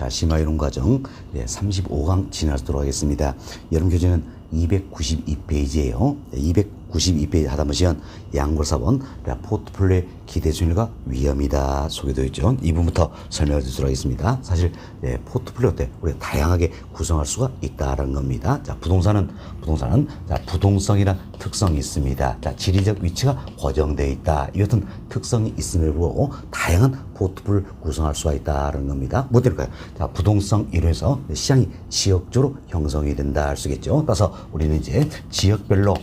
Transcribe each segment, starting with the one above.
자, 심화이론 과정 35강 진행하도록 하겠습니다. 여러분 교재는 292페이지예요. 292페이지 하단부 시연 양골 4번 포트폴리오의 기대순위가 위험이다 소개되어 있죠. 이 부분부터 설명을 드리도록 하겠습니다. 사실 포트폴리오 때 우리가 다양하게 구성할 수가 있다는 겁니다. 자, 부동산은 자, 부동성이란 특성이 있습니다. 자, 지리적 위치가 고정되어 있다. 이 같은 특성이 있음에도 불구하고 다양한 포트폴리오를 구성할 수가 있다는 겁니다. 뭐 될까요? 자, 부동성 이론에서 시장이 지역적으로 형성이 된다 할 수 있겠죠. 따라서 우리는 이제 지역별로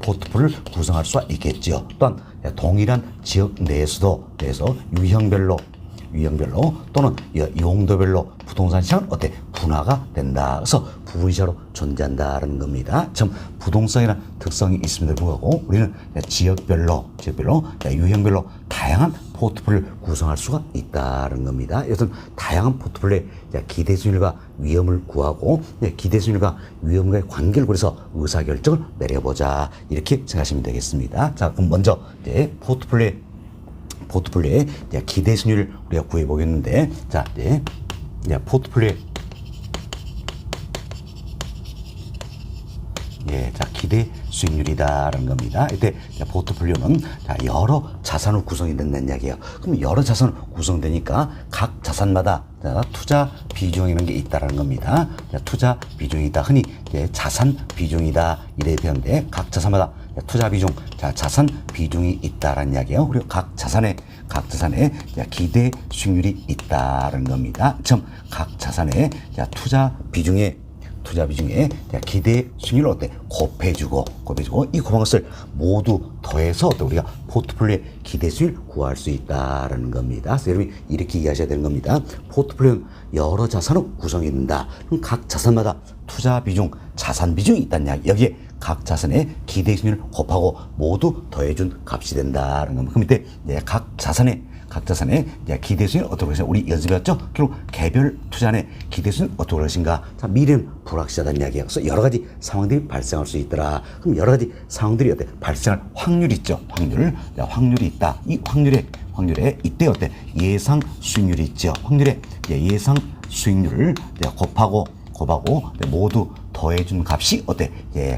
포트폴리오를 구성할 수가 있겠죠. 또한 동일한 지역 내에서 유형별로 또는 용도별로 부동산 시장은 분화가 된다. 그래서 부분시장으로 존재한다는 겁니다. 참 부동산이라는 특성이 있음에도 불구하고 우리는 지역별로 유형별로 다양한 포트폴리오를 구성할 수가 있다는 겁니다. 여튼 다양한 포트폴리오의 기대순위과 위험을 구하고 기대순위과 위험과의 관계를 그래서 의사결정을 내려보자 이렇게 생각하시면 되겠습니다. 자, 그럼 먼저 포트폴리오의 기대순위를 우리가 구해보겠는데, 자, 포트폴리오의 기대 수익률이다라는 겁니다. 이때 포트폴리오는 여러 자산으로 구성이 된다는 이야기예요. 그럼 여러 자산으로 구성되니까 각 자산마다 투자 비중이라는 게 있다라는 겁니다. 투자 비중이다. 흔히 자산 비중이다 이래 표현돼 각 자산마다 투자 비중, 자산 비중이 있다라는 이야기예요. 그리고 각 자산에 기대 수익률이 있다라는 겁니다. 각 자산의 투자 비중에 기대 수익률을 곱해주고 이 곱한 것을 모두 더해서 우리가 포트폴리오의 기대 수익률을 구할 수 있다라는 겁니다. 그래서 여러분이 이렇게 이해하셔야 되는 겁니다. 포트폴리오는 여러 자산으로 구성이 된다. 그럼 각 자산마다 투자 비중, 자산 비중이 있다는 이야기. 여기에 각 자산의 기대 수익률을 곱하고 모두 더해준 값이 된다는 겁니다. 그럼 이때 각 자산의 기대 수익률 어떻게 하시냐? 우리 연습해왔죠? 결국 개별 투자의 기대 수익률 어떻게 하신가? 자, 미래는 불확실하다는 이야기예요. 그래서 여러 가지 상황들이 발생할 수 있더라. 그럼 여러 가지 상황들이 발생할 확률이 있죠. 확률이 있다. 이 확률에 이때 예상 수익률이 있죠. 확률에 예상 수익률을 곱하고 모두 더해준 값이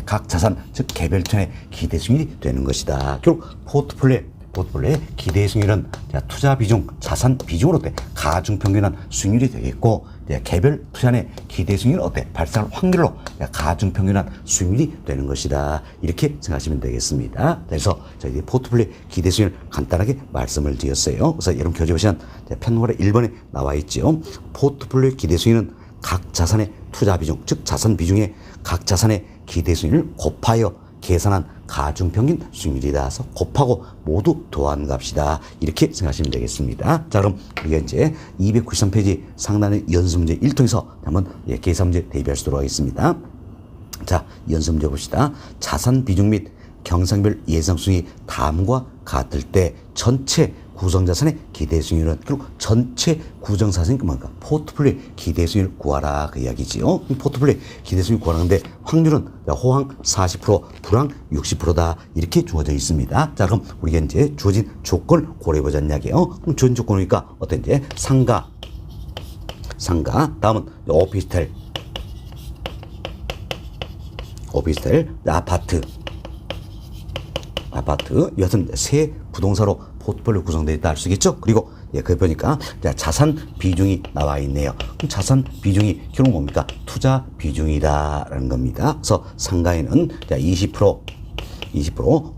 각 자산, 즉 개별 투자의 기대 수익률이 되는 것이다. 결국 포트폴리오의 기대 수익률은 투자 비중, 자산 비중으로 가중평균한 수익률이 되겠고, 개별 투자의 기대 수익률은 발생할 확률로 가중평균한 수익률이 되는 것이다. 이렇게 생각하시면 되겠습니다. 그래서 저희 포트폴리오 기대 수익률 간단하게 말씀을 드렸어요. 그래서 여러분 교재 보시면 편곡의 1번에 나와 있죠. 포트폴리오 기대 수익률은 각 자산의 투자 비중, 즉 자산 비중에 각 자산의 기대 수익률을 곱하여 계산한 가중평균 수익률이다. 그래서 곱하고 모두 더한 값이다. 이렇게 생각하시면 되겠습니다. 자, 그럼 우리가 이제 293페이지 상단의 연습 문제 1통에서 한번 계산 문제 대비할 수 있도록 하겠습니다. 자, 연습 문제 봅시다. 자산 비중 및 경상별 예상 수익이 다음과 같을 때 전체 구성자산의 기대 수익률은 그리고 전체 구성자산이 뭔가 포트폴리오 기대 수익률 구하라 그 이야기지요. 포트폴리오 기대 수익률 구하는데 확률은 호황 40%, 불황 60%다 이렇게 주어져 있습니다. 자, 그럼 우리가 이제 주어진 조건을 고려해보자는 이야기예요. 그럼 주어진 조건이니까 이제 상가, 다음은 오피스텔, 아파트 여튼 세 부동산으로 포트폴리오 구성되어 있다 할 수 있겠죠. 그리고 그 보니까 자산 비중이 나와 있네요. 그럼 자산 비중이 결국 뭡니까? 투자 비중이다라는 겁니다. 그래서 상가에는 20%,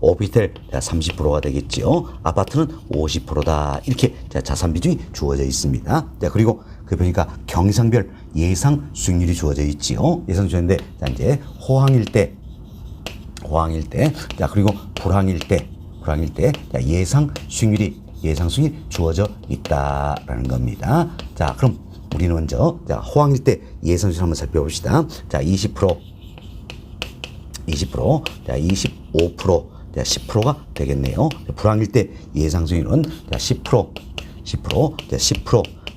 오피스텔 30%가 되겠죠. 아파트는 50%다. 이렇게 자산 비중이 주어져 있습니다. 그리고 그 보니까 경상별 예상 수익률이 주어져 있지요. 예상 주어졌는데 이제 호황일 때, 그리고 불황일 때 예상 수익률이 주어져 있다라는 겁니다. 자, 그럼 우리는 먼저 호황일 때 예상 수익률 한번 살펴봅시다. 자, 20%, 25%, 10%가 되겠네요. 불황일 때 예상 수익률은 10%,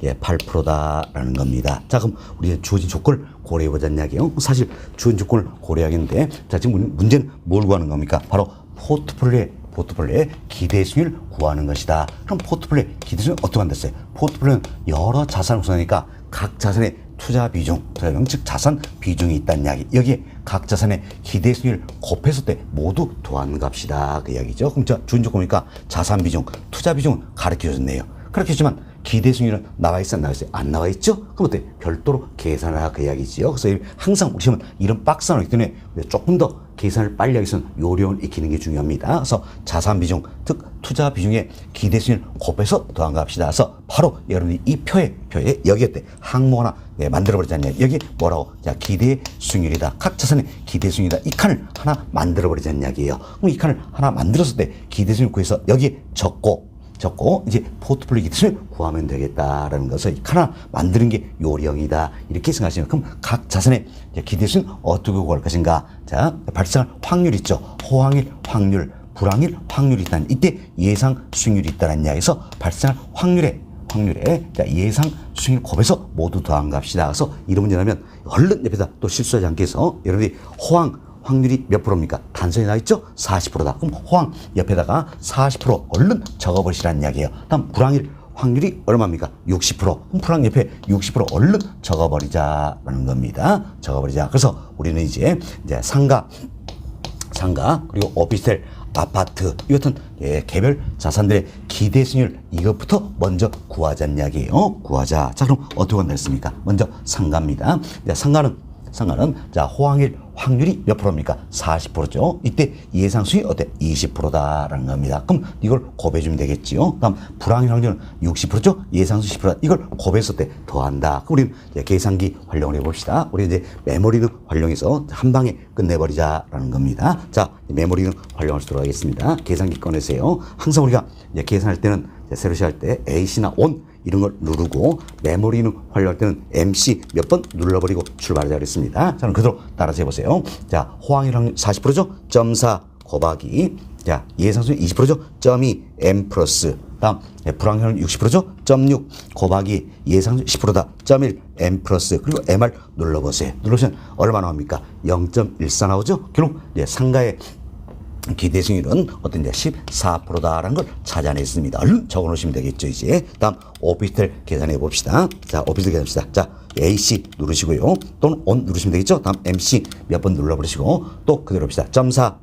8%다라는 겁니다. 자, 그럼 우리가 주어진 조건을 고려해보자는 이야기예요. 사실 주어진 조건을 고려하겠는데, 자, 지금 문제는 뭘 구하는 겁니까? 바로 포트폴리오의 기대 수익률을 구하는 것이다. 그럼 포트폴리오의 기대 수익률은 어떻게 한댔어요? 포트폴리오는 여러 자산을 구성하니까 각 자산의 투자 비중, 즉 자산 비중이 있다는 이야기. 여기에 각 자산의 기대 수익률 곱했을 때 모두 더한 값이다. 그 이야기죠. 그럼 자, 준 조건이니까 자산 비중, 투자 비중 가르쳐 줬네요. 그렇게 했지만 기대 수익률은 나와 있어, 안 나와 있어요? 안 나와 있죠? 그럼 어때? 별도로 계산을 하라 그 이야기지요. 그래서 항상 우리 시험은 이런 박스가 있기 때문에 조금 더 계산을 빨리 하기 위해서는 요령을 익히는 게 중요합니다. 그래서 자산 비중, 즉 투자 비중에 기대 수익률 곱해서 더한 값이다. 그래서 바로 여러분이 이 표에 여기에 때 항목 하나 만들어버리잖아요. 여기 뭐라고? 자, 기대 수익률이다. 각 자산의 기대 수익률이다. 이 칸을 하나 만들어버리자는 이야기예요. 그럼 이 칸을 하나 만들었을 때 기대 수익률 구해서 여기에 적고 이제 포트폴리오 기대수익을 구하면 되겠다라는 것을 하나 만드는 게 요령이다. 이렇게 생각하시면 그럼 각 자산의 기대수익은 어떻게 구할 것인가? 자, 발생할 확률 있죠. 호황일 확률, 불황일 확률이 있다는 이때 예상 수익률이 있다는 이야기에서 발생할 확률에 예상 수익률 곱해서 모두 더한 값이다. 그래서 이런 문제 나면 얼른 옆에다 또 실수하지 않게 해서 여러분이 호황 확률이 몇 프로입니까? 단순히 나와있죠? 40%다. 그럼 호황 옆에다가 40% 얼른 적어버리시라는 이야기예요. 다음 불황일 확률이 얼마입니까? 60%. 그럼 불황 옆에 60% 얼른 적어버리자라는 겁니다. 적어버리자. 그래서 우리는 이제 상가 그리고 오피스텔, 아파트 이 같은 개별 자산들의 기대 수익률 이것부터 먼저 구하자는 이야기예요. 구하자. 자, 그럼 어떻게 한다했습니까? 먼저 상가입니다. 상가는 자, 호황일 확률이 몇 프로입니까? 40%죠. 이때 예상 수익이 어때? 20%다라는 겁니다. 그럼 이걸 곱해주면 되겠지요. 다음 불황일 확률은 60%죠. 예상 수익 10%다. 이걸 곱했을 때 더한다. 그럼 우리는 이제 계산기 활용을 해봅시다. 우리 이제 메모리는 활용해서 한 방에 끝내버리자라는 겁니다. 자, 메모리는 활용할 수 있도록 하겠습니다. 계산기 꺼내세요. 항상 우리가 이제 계산할 때는 새로 시작할 때 AC나 ON 이런 걸 누르고 메모리는 활용할 때는 MC 몇 번 눌러버리고 출발하자 그랬습니다. 저는 그대로 따라서 해보세요. 자, 호황일 확률 40%죠? 0.4 곱하기 자, 예상수익 20%죠? 0.2 M 플러스 다음 불황일 확률 60%죠? 0.6 곱하기 예상수익 10%다. 0.1 M 플러스 그리고 MR 눌러보세요. 누르시면 얼마 나옵니까? 0.14 나오죠? 결국 상가의 기대 수익률은 어떤지 14%다라는 걸 찾아냈습니다. 얼른 적어 놓으시면 되겠죠, 이제. 다음, 오피스텔 계산해 봅시다. 자, 오피스텔 계산합시다. 자, AC 누르시고요. 또는 ON 누르시면 되겠죠. 다음, MC 몇 번 눌러버리시고, 또 그대로 합시다. 0.4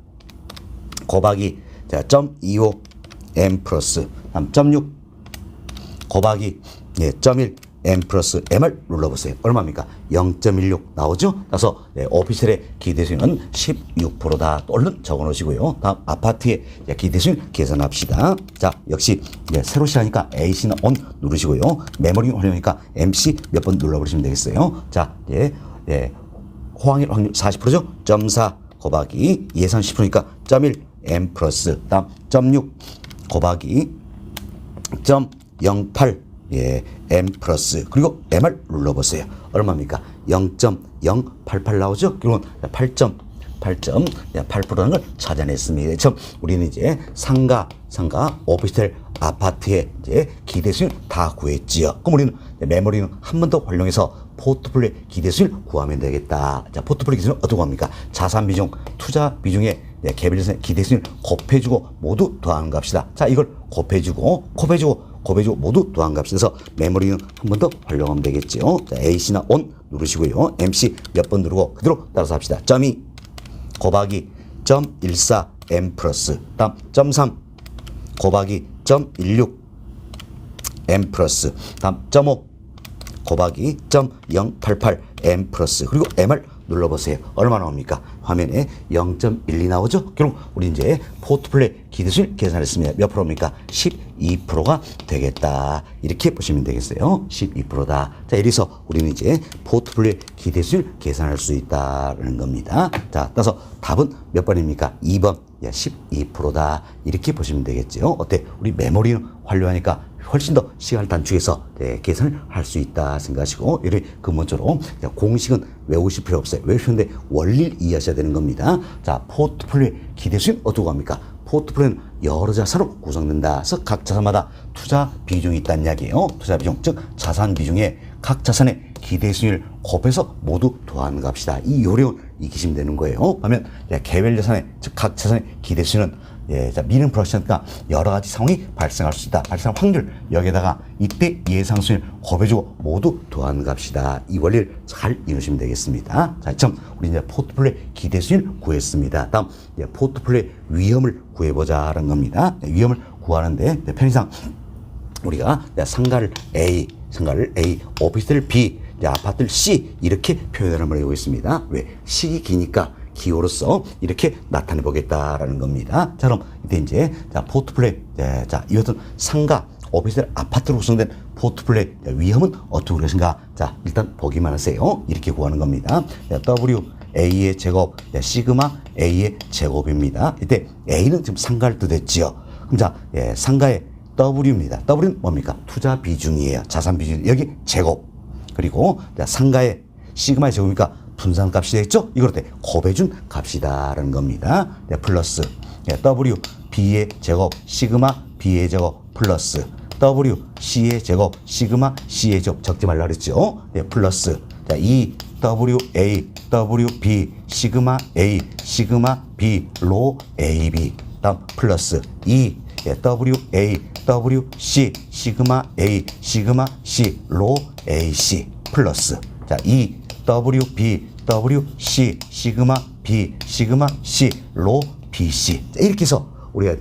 곱하기, 자, 0.25 M 플러스, 다음, 0.6 곱하기, 0.1 M 플러스 MR 눌러보세요. 얼마입니까? 0.16 나오죠? 그래서 오피스텔의 기대수익은 16%다. 얼른 적어놓으시고요. 다음 아파트의 기대수익 계산합시다. 자, 역시 새로 시작하니까 AC나 ON 누르시고요. 메모리 활용하니까 MC 몇 번 눌러버리시면 되겠어요. 자, 호황일 확률 40%죠? 0.4 곱하기 예상 10%니까 0.1 M 플러스 다음 0.6 곱하기 0.08 M 플러스 그리고 MR 눌러보세요. 얼마입니까? 0.088 나오죠? 그리고 8.8%라는 걸 찾아냈습니다. 참 우리는 이제 상가, 오피스텔, 아파트의 이제 기대수익 다 구했지요. 그럼 우리는 메모리는 한 번 더 활용해서 포트폴리오 기대수익을 구하면 되겠다. 자, 포트폴리오 기대수익은 어떻게 합니까? 자산 비중, 투자 비중에 개별 자산의 기대수익을 곱해주고 모두 더하는 값이다. 자, 이걸 곱해주고 모두 더한 값이어서 메모리는 한 번 더 활용하면 되겠죠. 자, AC나 ON 누르시고요. MC 몇 번 누르고 그대로 따라서 합시다. 0.2 곱하기 0.14 M 플러스 다음 0.3 곱하기 0.16 M 플러스 다음 0.5 곱하기 0.088 M 플러스 그리고 MR 눌러보세요. 얼마 나옵니까? 화면에 0.12 나오죠? 그럼 우리 이제 포트폴리오 기대수익 계산했습니다. 몇 프로입니까? 12%가 되겠다. 이렇게 보시면 되겠어요. 12%다. 자, 이래서 우리는 이제 포트폴리오 기대수익 계산할 수 있다는 겁니다. 자, 따라서 답은 몇 번입니까? 2번. 12%다. 이렇게 보시면 되겠죠. 어때? 우리 메모리는 활용하니까 훨씬 더 시간을 단축해서 계산을 할 수 있다 생각하시고 이를 근본적으로 공식은 외우실 필요 없어요. 외우시는데 원리를 이해하셔야 되는 겁니다. 자, 포트폴리오 기대수익 어떻게 합니까? 포트폴리오는 여러 자산으로 구성된다. 그래서 각 자산마다 투자 비중이 있다는 이야기예요. 투자 비중, 즉 자산 비중에 각 자산의 기대수익을 곱해서 모두 더하는 값이다. 이 요령을 익히시면 되는 거예요. 그러면 개별 자산의, 즉 각 자산의 기대수익은 예, 자, 미는 불확실하니까 여러 가지 상황이 발생할 수 있다. 발생할 확률 여기에다가 이때 예상 수익을 곱해주고 모두 더한 값이다. 이 원리를 잘 이루시면 되겠습니다. 자, 참 우리 이제 포트폴리오 기대 수익을 구했습니다. 다음 이제 포트폴리오 위험을 구해보자라는 겁니다. 위험을 구하는데 편의상 우리가 상가를 A, 오피스텔 B, 아파트를 C 이렇게 표현을 한번 해보겠습니다. 왜? 시기 기니까 기호로서 이렇게 나타내 보겠다라는 겁니다. 자, 그럼 이때 이제 포트폴리오 이것은 상가, 오피스텔, 아파트로 구성된 포트폴리오 위험은 어떻게 그것인가? 자, 일단 보기만 하세요. 이렇게 구하는 겁니다. W A의 제곱, 시그마 A의 제곱입니다. 이때 A는 지금 상가를 뜻했지요. 그럼 자, 상가의 W입니다. W는 뭡니까? 투자 비중이에요. 자산 비중. 여기 제곱. 그리고 상가의 시그마의 제곱이니까 분산값이 되겠죠? 이걸 때 곱해준 값이다라는 겁니다. 플러스 W B의 제곱 시그마 B의 제곱 플러스 W C의 제곱 시그마 C의 제곱 적지 말라 그랬죠? 플러스 이 W A W B 시그마 A 시그마 B 로 A B 다음 플러스 이 W A W C 시그마 A 시그마 C 로 A C 플러스 이 W B W C 시그마 B 시그마 C 로 B C 이렇게 해서 우리가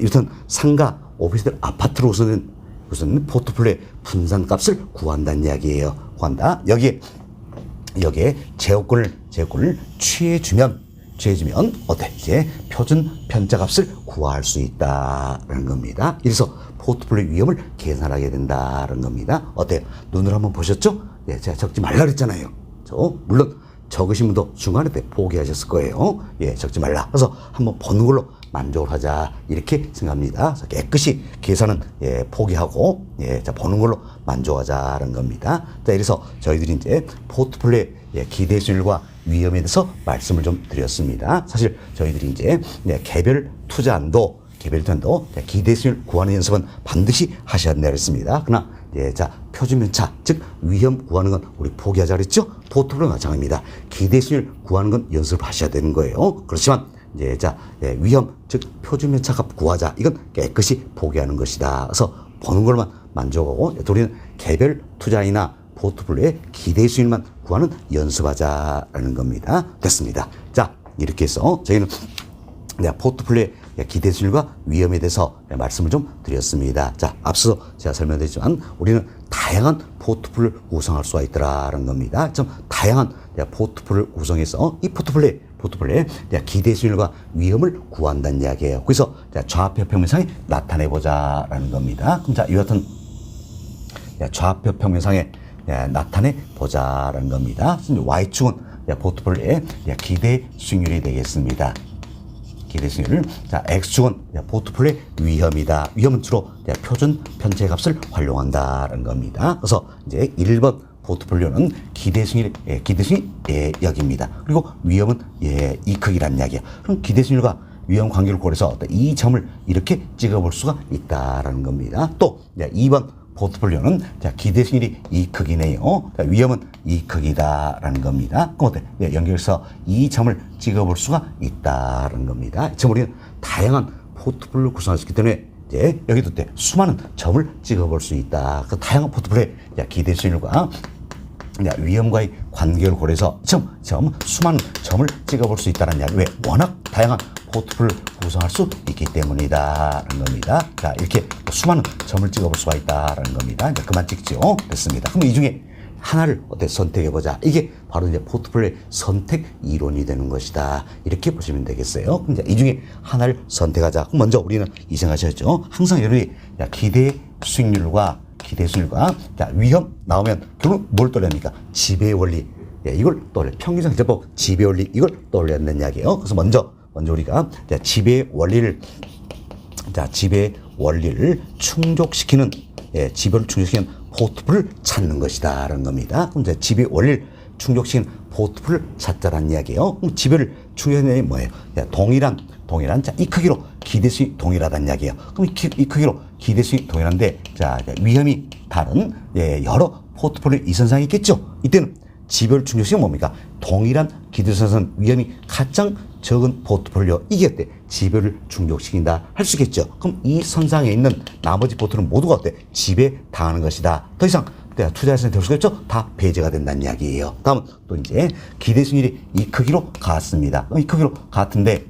이렇던 상가 오피스텔 아파트로 우선 포트폴리오 분산값을 구한다는 이야기예요. 구한다. 여기에 제곱권을 취해주면 어때? 이제 표준 편차값을 구할 수 있다라는 겁니다. 이래서 포트폴리오 위험을 계산하게 된다는 겁니다. 어때요? 눈으로 한번 보셨죠? 예, 제가 적지 말라 그랬잖아요. 물론 적으신 분도 중간에 때 포기하셨을 거예요. 예, 적지 말라. 그래서 한번 보는 걸로 만족을 하자 이렇게 생각합니다. 그래서 깨끗이 계산은 포기하고 보는 걸로 만족하자는 겁니다. 자, 이래서 저희들이 이제 포트폴리오 기대 수익률과 위험에 대해서 말씀을 좀 드렸습니다. 사실 저희들이 이제 개별 투자안도 기대 수익률 구하는 연습은 반드시 하셔야 된다고 했습니다. 그러나 표준편차 즉 위험 구하는 건 우리 포기하자 그랬죠? 포트폴리오가 마찬가지입니다. 기대 수익률 구하는 건 연습을 하셔야 되는 거예요. 그렇지만 위험 즉 표준편차값 구하자 이건 깨끗이 포기하는 것이다. 그래서 보는 것만 만족하고 우리는 개별 투자이나 포트폴리오의 기대 수익률만 구하는 연습하자라는 겁니다. 됐습니다. 자, 이렇게 해서 저희는 포트폴리오 기대 수익률과 위험에 대해서 말씀을 좀 드렸습니다. 자, 앞서 제가 설명드렸지만 우리는 다양한 포트폴리오를 구성할 수가 있더라는 겁니다. 좀 다양한 포트폴리오를 구성해서 이 포트폴리오의 기대 수익률과 위험을 구한다는 이야기예요. 그래서 좌표 평면상에 나타내 보자라는 겁니다. 그럼 자, 이 같은 좌표 평면상에 나타내 보자라는 겁니다. Y축은 포트폴리오의 기대 수익률이 되겠습니다. 기대 수익률. 자, X축은 포트폴리오 위험이다. 위험은 주로 표준 편차의 값을 활용한다는 겁니다. 그래서 이제 1번 포트폴리오는 기대 수익률 여기입니다. 그리고 위험은 이 크기란 이야기야. 그럼 기대 수익률과 위험 관계를 고려해서 이 점을 이렇게 찍어볼 수가 있다라는 겁니다. 또 2번 포트폴리오는 기대 수익률이 이 크기네요. 위험은 이 크기다라는 겁니다. 그럼 어때? 연결해서 이 점을 찍어볼 수가 있다라는 겁니다. 지금 우리는 다양한 포트폴리오 구성할 수 있기 때문에 여기도 수많은 점을 찍어볼 수 있다. 그 다양한 포트폴리오 기대 수익률과 위험과의 관계를 고려해서 수많은 점을 찍어볼 수 있다는 이야기. 왜? 워낙 다양한 포트폴리오를 구성할 수 있기 때문이다라는 겁니다. 자, 이렇게 수많은 점을 찍어볼 수가 있다라는 겁니다. 이제 그만 찍죠. 됐습니다. 그럼 이 중에 하나를 선택해보자. 이게 바로 이제 포트폴리오 선택 이론이 되는 것이다. 이렇게 보시면 되겠어요. 이제 이 중에 하나를 선택하자. 그럼 먼저 우리는 이 생각하셨죠. 항상 여러분이 기대 수익률과 위험 나오면 결국 뭘 떠올립니까? 지배의 원리. 이걸 떠올려. 평균상 기자법 지배의 원리. 이걸 떠올려야 된다는 이야기예요. 그래서 먼저 우리가 지배의 원리를 충족시키는 지배를 충족시키는 포트폴리오를 찾는 것이다라는 겁니다. 그럼 이제 지배 원리를 충족시키는 포트폴리오를 찾자라는 이야기예요. 그럼 지배를 충족시키는 게 뭐예요? 동일한 이 크기로 기대수익이 동일하다는 이야기예요. 그럼 이 크기로 기대수익이 동일한데 위험이 다른 여러 포트폴리오 이선상이 있겠죠. 이때는 지배율 충족시는 뭡니까? 동일한 기대수는 위험이 가장 적은 포트폴리오, 이게 어때? 지배율을 충족시킨다 할 수 있겠죠. 그럼 이 선상에 있는 나머지 포트는 모두가 어때? 지배당하는 것이다. 더 이상 내가 투자해서는 될 수가 있죠? 다 배제가 된다는 이야기예요. 다음은 또 이제 기대 수익률이 이 크기로 같습니다. 이 크기로 같은데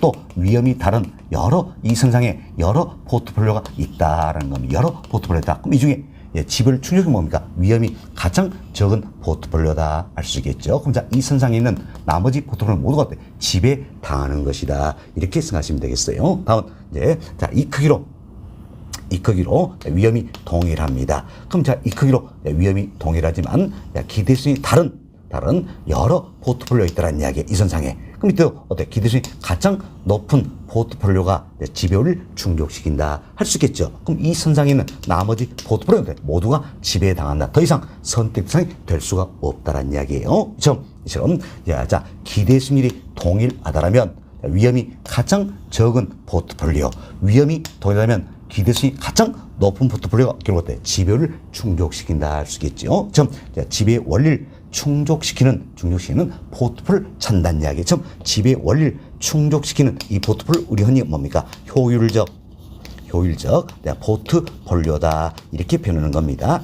또 위험이 다른 여러 이 선상에 여러 포트폴리오가 있다라는 겁니다. 여러 포트폴리오다. 그럼 이 중에 지배율 충족이 뭡니까? 위험이 가장 적은 포트폴리오다 할 수 있겠죠. 그럼 자, 이 선상에 있는 나머지 포트폴리오는 모두가 어때? 지배당하는 것이다. 이렇게 생각하시면 되겠어요. 다음 이제 자, 이 크기로 위험이 동일합니다. 그럼 자, 이 크기로 위험이 동일하지만 기대수익이 다른 여러 포트폴리오가 있다는 이야기예요. 이 선상에. 그럼 이때 어때? 기대수익이 가장 높은 포트폴리오가 지배율을 충족시킨다 할 수 있겠죠. 그럼 이 선상에 있는 나머지 포트폴리오들 모두가 지배당한다. 더 이상 선택 대상이 될 수가 없다는 이야기예요. 이처럼 자, 기대수익률이 동일하다라면 위험이 가장 적은 포트폴리오, 위험이 동일하면 기대수익이 가장 높은 포트폴리오가 결국 어때? 지배율을 충족시킨다 할 수 있겠죠. 지배 원리를 충족시키는 포트폴을 찾는다는 이야기. 지배 원리를 충족시키는 이 포트폴 우리 흔히 뭡니까? 효율적 포트폴리오다 이렇게 표현하는 겁니다.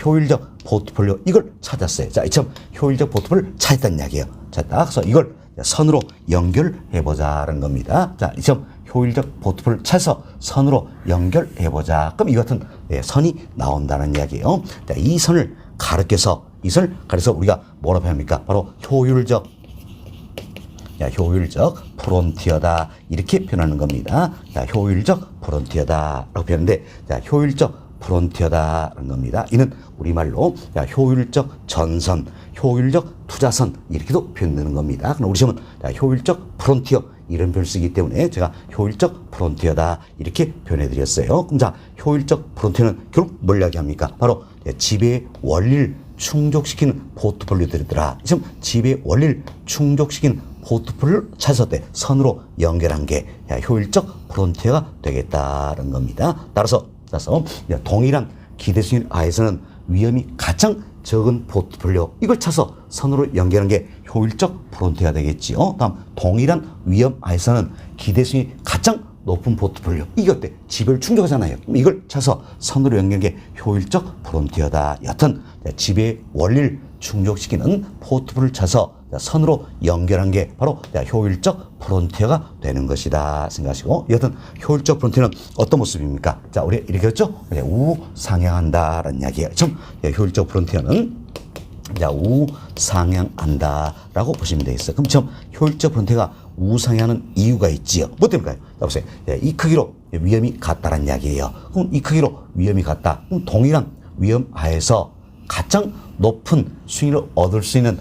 효율적 포트폴리오 이걸 찾았어요. 자, 효율적 포트폴을 찾았다는 이야기예요. 찾았다. 그래서 이걸 선으로 연결해보자는 겁니다. 자, 효율적 포트폴을 찾아서 선으로 연결해보자. 그럼 이 같은 선이 나온다는 이야기예요. 자, 이 선을 가르쳐서 우리가 뭐라고 합니까? 바로 효율적 프론티어다 이렇게 표현하는 겁니다. 자, 효율적 프론티어다라고 표현하는데, 자, 효율적 프론티어다라는 겁니다. 이는 우리말로 효율적 전선, 효율적 투자선 이렇게도 표현되는 겁니다. 그럼 우리 시험은 효율적 프론티어 이런 표현을 쓰기 때문에 제가 효율적 프론티어다 이렇게 표현해 드렸어요. 그럼 자, 효율적 프론티어는 결국 뭘 이야기합니까? 바로 지배 원리를 충족시키는 포트폴리오들이더라. 지금 지배 원리를 충족시키는 포트폴리오를 찾아서 선으로 연결한 게 효율적 프론티어가 되겠다는 겁니다. 따라서 동일한 기대수익 하에서는 위험이 가장 적은 포트폴리오 이걸 찾아서 선으로 연결한 게 효율적 프론티어가 되겠지요. 다음 동일한 위험 하에서는 기대수익이 가장 높은 포트폴리오 이게 어때? 지배율 충족하잖아요. 이걸 찾아서 선으로 연결한 게 효율적 프론티어다. 여튼 지배 원리를 충족시키는 포트폴리오를 찾아서 선으로 연결한 게 바로 효율적 프론티어가 되는 것이다 생각하시고, 여튼 효율적 프론티어는 어떤 모습입니까? 자, 우리 이렇게 했죠? 우상향한다라는 이야기예요. 효율적 프론티어는 우상향한다라고 보시면 되겠어요. 그럼 효율적 프론티어가 우상향하는 이유가 있지요. 뭐 때문일까요? 자, 보세요. 이 크기로 위험이 같다라는 이야기예요. 그럼 이 크기로 위험이 같다. 그럼 동일한 위험 하에서 가장 높은 수익을 얻을 수 있는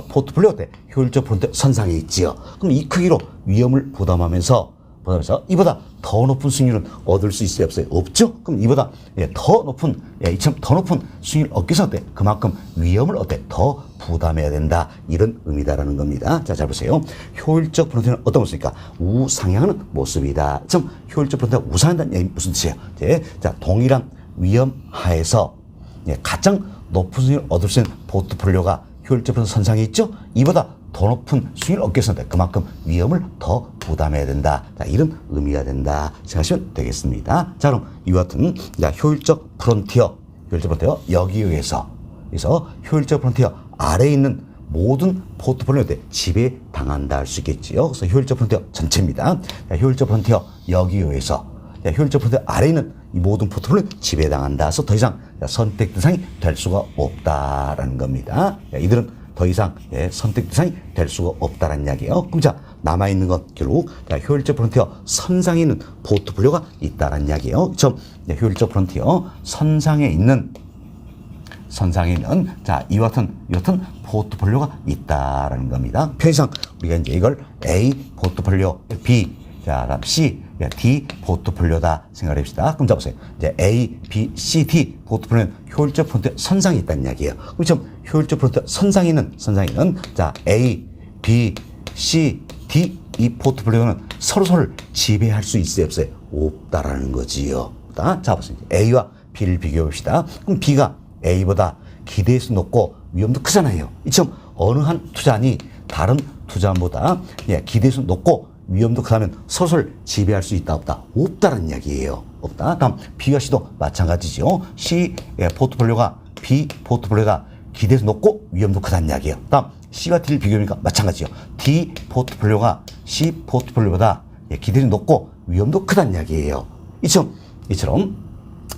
포트폴리오 때 효율적 프론티어 선상에 있지요. 그럼 이 크기로 위험을 부담하면서 이보다 더 높은 수익률은 얻을 수 있어요, 없어요? 없죠? 그럼 이보다 더 높은 수익률을 얻기 위해서 그만큼 위험을 더 부담해야 된다. 이런 의미다라는 겁니다. 자, 잘 보세요. 효율적 프론티어는 어떤 모습입니까? 우상향하는 모습이다. 효율적 프론티어가 우상향한다는 얘기 무슨 뜻이에요? 자, 동일한 위험 하에서 가장 높은 수익을 얻을 수 있는 포트폴리오가 효율적 프론티어 선상에 있죠? 이보다 더 높은 수익을 얻기 위해서 그만큼 위험을 더 부담해야 된다. 자, 이런 의미가 된다 생각하시면 되겠습니다. 자, 그럼 이와 같은 효율적 프론티어 여기에 의해서 효율적 프론티어 아래에 있는 모든 포트폴리오에 지배당한다 할 수 있겠지요. 그래서 효율적 프론티어 전체입니다. 효율적 프론티어 여기에 의해서 효율적 프론티어 아래에 있는 이 모든 포트폴리오 지배당한다. 그래서 더 이상 선택 대상이 될 수가 없다라는 겁니다. 이들은 더 이상 선택 대상이 될 수가 없다는 이야기예요. 그럼 자, 남아있는 것 결국 효율적 프론티어 선상에 있는 포트폴리오가 있다는 이야기예요. 효율적 프론티어 선상에 있는 자, 이와 같은 포트폴리오가 있다라는 겁니다. 편의상 우리가 이제 이걸 A 포트폴리오, B, 자, 다음 C, D 포트폴리오다 생각해 봅시다. 그럼 자, 보세요. 이제 A, B, C, D 포트폴리오는 효율적 프론티어 선상에 있다는 이야기예요. 그럼 효율적 프론티어 선상에 있는 자, A, B, C, D 이 포트폴리오는 서로를 지배할 수 있어요, 없어요? 없다라는 거지요. 자, 보세요. A와 B를 비교해 봅시다. 그럼 B가 A보다 기대수 높고 위험도 크잖아요. 이처럼 어느 한 투자안이 다른 투자안보다 기대수 높고 위험도 크다면 서로를 지배할 수 있다 없다? 없다라는 이야기예요. 없다. 다음 B와 C도 마찬가지죠. C 포트폴리오가 B 포트폴리오가 기대수 높고 위험도 크다는 이야기예요. 다음 C와 D를 비교해보니까 마찬가지죠. D 포트폴리오가 C 포트폴리오보다 기대수 높고 위험도 크다는 이야기예요. 이처럼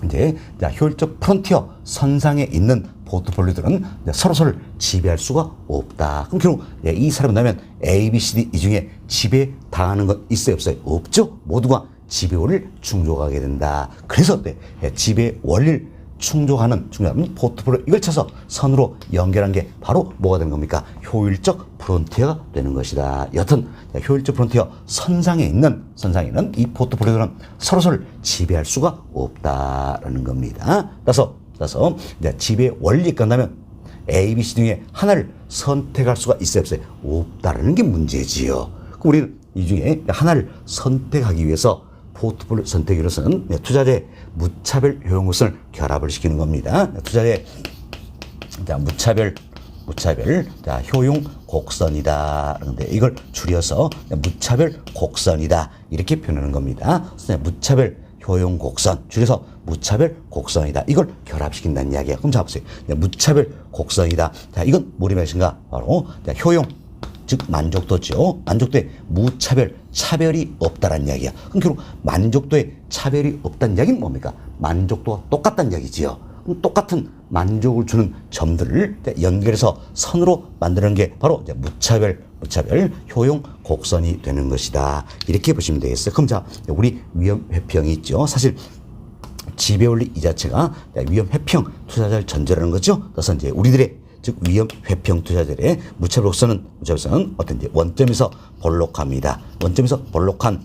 이제 효율적 프론티어 선상에 있는 포트폴리오들은 서로를 지배할 수가 없다. 그럼 결국 이 사람이 나면 A, B, C, D 이 중에 지배 당하는 건 있어요, 없어요? 없죠. 모두가 지배 원리를 충족하게 된다. 그래서 지배 원리를 충족하는 포트폴리오 이걸 쳐서 선으로 연결한 게 바로 뭐가 되는 겁니까? 효율적 프론티어가 되는 것이다. 여튼 효율적 프론티어 선상에 있는 이 포트폴리오들은 서로를 지배할 수가 없다라는 겁니다. 따라서 지배 원리 끝나면 A, B, C 중에 하나를 선택할 수가 있어요, 없어요? 없다라는 게 문제지요. 그럼 우리는 이 중에 하나를 선택하기 위해서 포트폴리오 선택으로서는 투자자의 무차별 효용성을 결합을 시키는 겁니다. 투자자의 무차별 효용 곡선이다. 그런데 이걸 줄여서 무차별 곡선이다 이렇게 표현하는 겁니다. 무차별 효용 곡선 줄여서 무차별 곡선이다. 이걸 결합시킨다는 이야기야. 그럼 자 보세요. 무차별 곡선이다. 자, 이건 뭐리 말인가? 바로 효용 즉 만족도죠. 만족도에 무차별 차별이 없다라는 이야기야. 그럼 결국 만족도에 차별이 없다는 이야기는 뭡니까? 만족도와 똑같다는 이야기지요. 그럼 똑같은 만족을 주는 점들을 연결해서 선으로 만드는 게 바로 무차별 효용 곡선이 되는 것이다. 이렇게 보시면 되겠어요. 그럼 자, 우리 위험 회평이 있죠. 사실 지배 원리 이 자체가 위험 회평 투자자를 전제라는 거죠. 그래서 이제 우리들의 즉 위험 회평 투자자들의 무차별 곡선은 어떤지 원점에서 볼록합니다. 원점에서 볼록한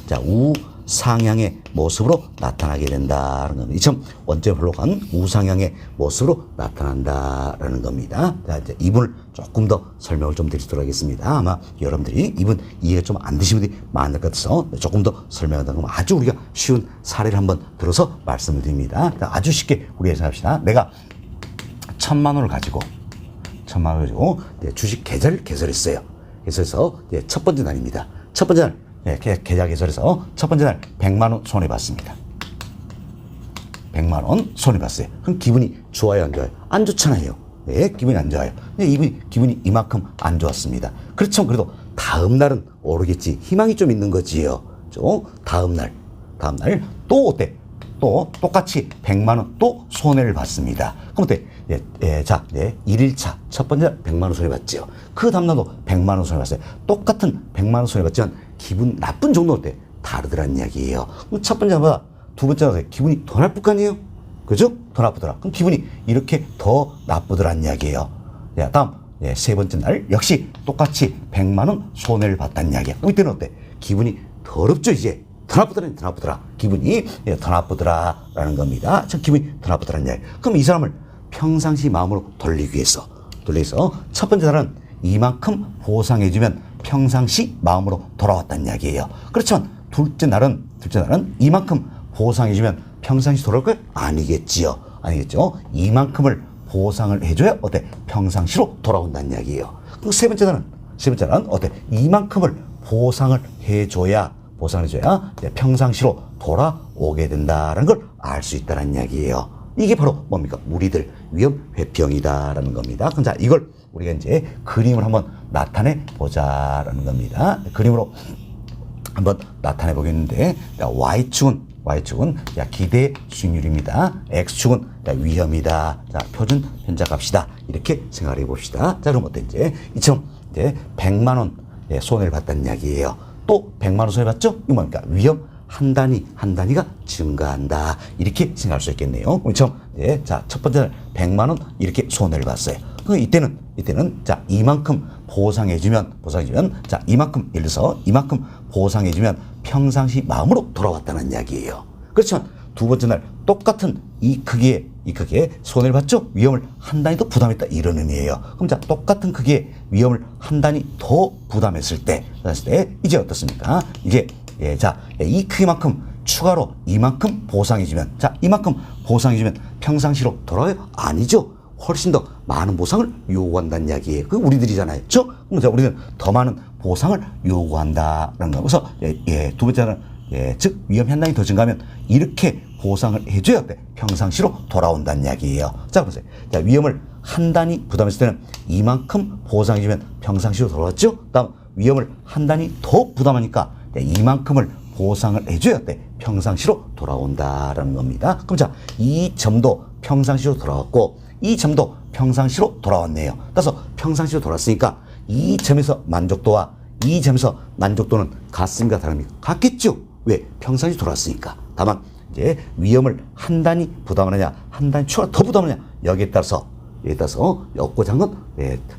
자 우상향의 모습으로 나타나게 된다는 겁니다. 이처럼 원점에 볼록한 우상향의 모습으로 나타난다라는 겁니다. 자 이제 이분을 조금 더 설명을 좀 드리도록 하겠습니다. 아마 여러분들이 이분 이해가 좀 안 되시는 분들이 많을 것 같아서 조금 더 설명하다 보면 아주 우리가 쉬운 사례를 한번 들어서 말씀을 드립니다. 자, 아주 쉽게 우리 예상합시다. 내가 1,000만 원을 가지고 주식 계좌를 개설했어요. 그래서 첫 번째 날입니다. 첫 번째 날 계좌 개설해서 첫 번째 날 100만 원 손해봤습니다. 100만 원 손해봤어요. 그럼 기분이 좋아요, 안 좋아요? 안 좋잖아요. 기분이 안 좋아요. 근데 기분이 이만큼 안 좋았습니다. 그렇지만 그래도 다음 날은 오르겠지. 희망이 좀 있는 거지요. 다음 날 또 어때? 또 똑같이 100만 원 또 손해를 봤습니다. 그럼 어때? 1일차 첫 번째 날 100만 원 손해봤죠. 그 다음날도 100만 원 손해봤어요. 똑같은 100만 원 손해봤지만 기분 나쁜 정도 어때? 다르더라는 이야기예요. 그럼 첫 번째 날보다 두 번째 날 기분이 더 나쁠 거 아니에요? 그죠? 더 나쁘더라. 그럼 기분이 이렇게 더 나쁘더라는 이야기예요. 다음 세 번째 날 역시 똑같이 100만 원 손해를 봤다는 이야기야. 그럼 이때는 어때? 기분이 더럽죠 이제. 더 나쁘더라. 기분이 더 나쁘더라라는 겁니다. 참 기분이 더 나쁘더라는 이야기. 그럼 이 사람을 평상시 마음으로 돌리기 위해서 첫 번째 날은 이만큼 보상해주면 평상시 마음으로 돌아왔다는 이야기예요. 그렇지만 둘째 날은 이만큼 보상해주면 평상시 돌아올 거 아니겠죠. 이만큼을 보상을 해줘야 어때? 평상시로 돌아온다는 이야기예요. 그럼 세 번째 날은 어때? 이만큼을 보상을 해줘야 평상시로 돌아오게 된다는 걸 알 수 있다는 이야기예요. 이게 바로 뭡니까? 우리들 위험 회평이다라는 겁니다. 그럼 자, 이걸 우리가 이제 그림을 한번 나타내 보자라는 겁니다. 그림으로 한번 나타내 보겠는데, Y축은 기대 수익률입니다. X축은 위험이다. 자, 표준 편차 값이다. 이렇게 생각해 봅시다. 자, 그럼 어때? 이처럼 100만 원 손해를 봤다는 이야기예요. 또 100만 원 손해봤죠? 이거 뭡니까? 위험 한 단위가 증가한다. 이렇게 생각할 수 있겠네요. 그렇죠? 자, 첫 번째 날 100만 원 이렇게 손해를 봤어요. 이때는 자, 이만큼 보상해주면 자, 이만큼 예를 들어서 이만큼 보상해주면 평상시 마음으로 돌아왔다는 이야기예요. 그렇지만 두 번째 날 똑같은 이 크기에 손해를 봤죠? 위험을 한 단위 더 부담했다. 이런 의미예요. 그럼 자, 똑같은 크기의 위험을 한 단위 더 부담했을 때 이제 어떻습니까? 이제 이 크기만큼 추가로 이만큼 보상해주면 평상시로 돌아와요? 아니죠. 훨씬 더 많은 보상을 요구한다는 이야기예요. 그 우리들이잖아요. 그렇죠? 그럼 자, 우리는 더 많은 보상을 요구한다라는 거. 그래서 두 번째는 즉 위험 현상이 더 증가하면 이렇게 보상을 해줘야 돼. 평상시로 돌아온다는 이야기예요. 자, 보세요. 자, 위험을 한 단위 부담했을 때는 이만큼 보상해주면 평상시로 돌아왔죠? 다음 위험을 한 단위 더 부담하니까 이만큼을 보상을 해줘야 돼. 평상시로 돌아온다라는 겁니다. 그럼 자, 이 점도 평상시로 돌아왔고 이 점도 평상시로 돌아왔네요. 따라서 평상시로 돌아왔으니까 이 점에서 만족도와 이 점에서 만족도는 같습니까? 다릅니까? 같겠죠? 왜? 평상시 돌아왔으니까. 다만 이제 위험을 한 단위 부담하느냐 한 단위 추가 더 부담하느냐 여기에 따라서 얻고자 한 건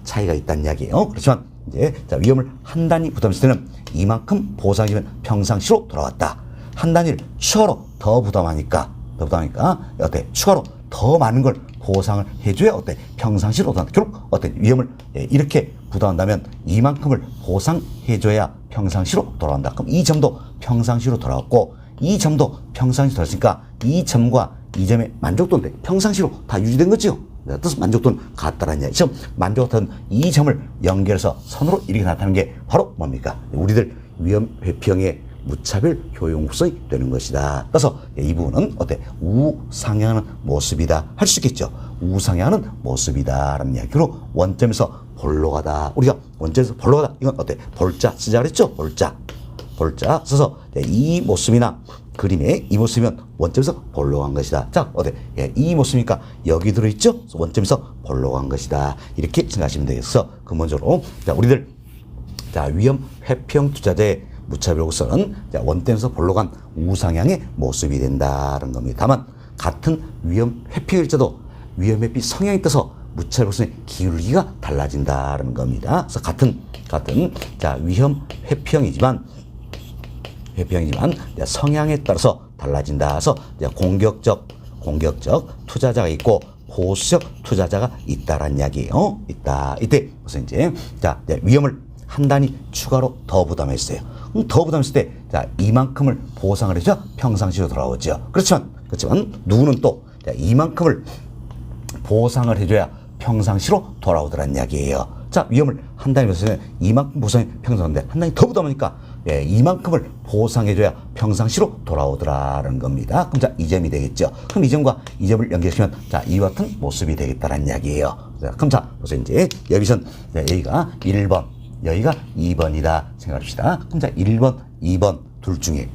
차이가 있다는 이야기예요. 그렇지만 이제 자, 위험을 한 단위 부담했을 때는 이만큼 보상이면 평상시로 돌아왔다. 한 단위를 추가로 더 부담하니까 어때? 추가로 더 많은 걸 보상을 해줘야 어때? 평상시로 돌아온다. 결국 어때? 위험을 이렇게 부담한다면 이만큼을 보상해줘야 평상시로 돌아온다. 그럼 이 점도 평상시로 돌아왔고 이 점도 평상시로 돌아왔으니까 이 점과 이 점의 만족도인데 평상시로 다 유지된 거죠. 뜻은 만족도는 같다라는 이야기죠. 만족도는 이 점을 연결해서 선으로 이렇게 나타나는 게 바로 뭡니까? 우리들 위험 회피형의 무차별 효용성이 되는 것이다. 그래서 이 부분은 어때? 우상향하는 모습이다 할 수 있겠죠. 우상향하는 모습이다라는 이야기로 원점에서 볼로 가다. 우리가 원점에서 볼로 가다. 이건 어때? 볼자 쓰자 그랬죠? 볼자 써서 이 모습이나 그림에 이 모습이면 원점에서 볼로 간 것이다. 자, 어때? 이 모습이니까 여기 들어있죠? 원점에서 볼로 간 것이다. 이렇게 생각하시면 되겠어. 근본적으로 자, 우리들 자, 위험 회피형 투자자의 무차별 요구서는 원점에서 볼로 간 우상향의 모습이 된다는 겁니다. 다만 같은 위험 회피일자도 위험 회피 성향에 따라서 무차별 요구서의 기울기가 달라진다는 겁니다. 그래서 같은 자, 위험 회피형이지만 성향에 따라서 달라진다. 그래서 공격적 투자자가 있고 보수적 투자자가 있다라는 이야기예요. 이때 무슨 이제 자, 위험을 한 단위 추가로 더 부담했어요. 더 부담했을 때 자, 이만큼을 보상을 해줘 평상시로 돌아오죠. 그렇지만 누구는 또 자, 이만큼을 보상을 해줘야 평상시로 돌아오더라는 이야기예요. 자, 위험을 한 단위 부담했을 때 이만큼 보상이 평상시인데 한 단위 더 부담하니까 이만큼을 보상해줘야 평상시로 돌아오더라는 겁니다. 그럼 자, 이 점이 되겠죠. 그럼 이 점과 이 점을 연결시키면 자, 이와 같은 모습이 되겠다는 이야기예요. 자, 그럼 자, 보세요. 이제 여기선 여기가 1번, 여기가 2번이다 생각합시다. 그럼 자, 1번, 2번 둘 중에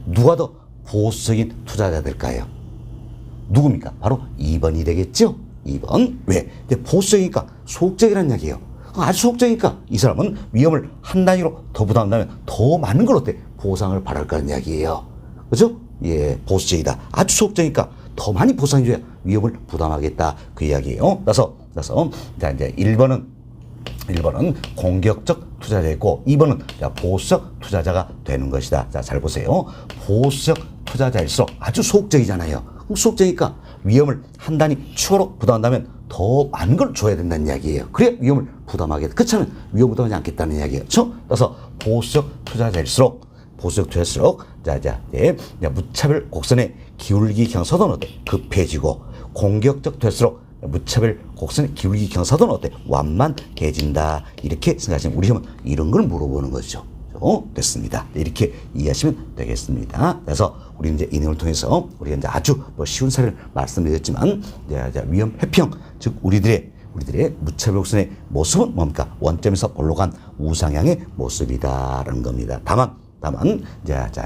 누가 더 보수적인 투자자 될까요? 누굽니까? 바로 2번이 되겠죠. 2번. 왜? 보수적이니까 소극적이라는 이야기예요. 아주 소극적이니까 이 사람은 위험을 한 단위로 더 부담한다면 더 많은 걸 어때? 보상을 바랄 거라는 이야기예요. 그죠? 보수적이다. 아주 소극적이니까 더 많이 보상해줘야 위험을 부담하겠다. 그 이야기예요. 그래서 자, 이제 1번은 공격적 투자자이고 2번은 보수적 투자자가 되는 것이다. 자, 잘 보세요. 보수적 투자자일수록 아주 소극적이잖아요. 그럼 소극적이니까 위험을 한 단위 추가로 부담한다면 더 많은 걸 줘야 된다는 이야기예요. 그래야 위험을 부담하겠다. 그렇지 않으면 위험 부담하지 않겠다는 이야기예요. 그렇죠? 그래서 보수적 투자자일수록 무차별 곡선의 기울기 경사도는 어때? 급해지고 공격적 될수록 무차별 곡선의 기울기 경사도는 어때? 완만해진다. 이렇게 생각하시면 우리 시험은 이런 걸 물어보는 거죠. 됐습니다. 이렇게 이해하시면 되겠습니다. 그래서 우리 이제 이 내용을 통해서 우리가 이제 아주 쉬운 사례를 말씀드렸지만 위험 회피형, 즉 우리들의 무차별 곡선의 모습은 뭡니까? 원점에서 볼로 간 우상향의 모습이다라는 겁니다. 다만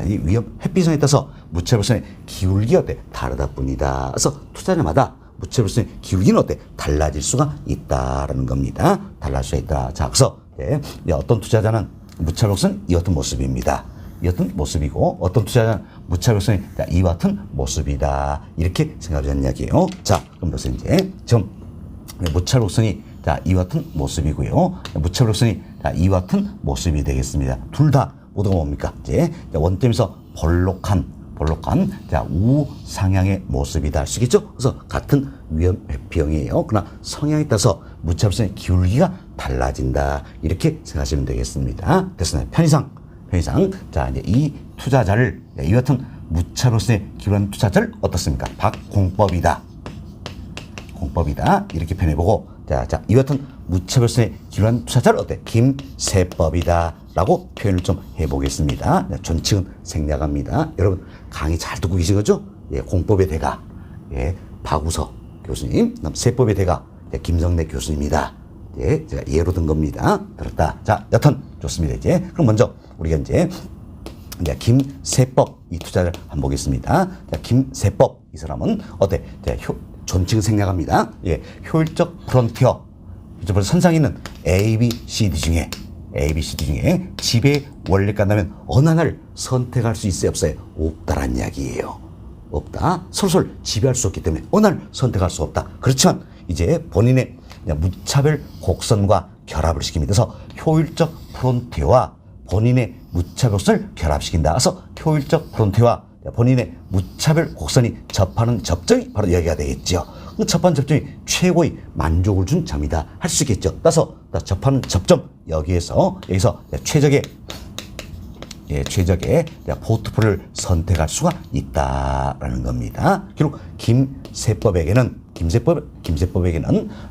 이 위험 회피성에 따라서 무차별 곡선의 기울기가 어때? 다르다 뿐이다. 그래서 투자자마다 무차별 곡선의 기울기는 어때? 달라질 수가 있다라는 겁니다. 달라질 수가 있다. 자, 그래서 어떤 투자자는 무차별 곡선 이 같은 모습입니다. 이 같은 모습이고 어떤 투자자는 무차별 곡선이 이와 같은 모습이다. 이렇게 생각하자는 이야기예요. 자, 그럼 보세요. 이제 지금 무차별 곡선이 이와 같은 모습이고요. 무차별 곡선이 이와 같은 모습이 되겠습니다. 둘 다 모두가 뭡니까? 이제 원점에서 볼록한 우상향의 모습이다 할 수 있겠죠? 그래서 같은 위험 회피형이에요. 그러나 성향에 따라서 무차별 곡선의 기울기가 달라진다. 이렇게 생각하시면 되겠습니다. 됐습니다. 편의상 자, 이제 이 투자자를 이 같은 무차별 곡선의 기울는 투자자를 어떻습니까? 박공법이다. 박공법이다. 이렇게 표현해보고, 자, 이 같은 무차별성의 기울한 투자자를 어때? 김세법이다. 라고 표현을 좀 해보겠습니다. 존칭은 생략합니다. 여러분, 강의 잘 듣고 계신 거죠? 예, 공법의 대가, 예, 박우석 교수님, 그다음 세법의 대가, 예, 김성래 교수님이다. 예, 제가 예로 든 겁니다. 들었다. 자, 여튼 좋습니다. 이제 그럼 먼저 우리가 이제 김세법 이 투자를 한번 보겠습니다. 자, 김세법 이 사람은 어때? 자, 존칭을 생략합니다. 예, 효율적 프론티어. 이제 선상에 있는 A, B, C, D 중에 지배 원리를 깐다면 어느 하나를 선택할 수 있어요, 없어요? 없다란 이야기예요. 없다. 서로 지배할 수 없기 때문에 어느 하나를 선택할 수 없다. 그렇지만 이제 본인의 무차별 곡선과 결합을 시킵니다. 그래서 효율적 프론티어와 본인의 무차별 곡선을 결합시킨다. 그래서 효율적 프론티어와 본인의 무차별 곡선이 접하는 접점이 바로 여기가 되겠죠. 그 접하는 접점이 최고의 만족을 준 점이다 할 수 있겠죠. 따라서 접하는 접점 여기서 최적의 포트폴리오를 선택할 수가 있다라는 겁니다. 결국 김세법에게는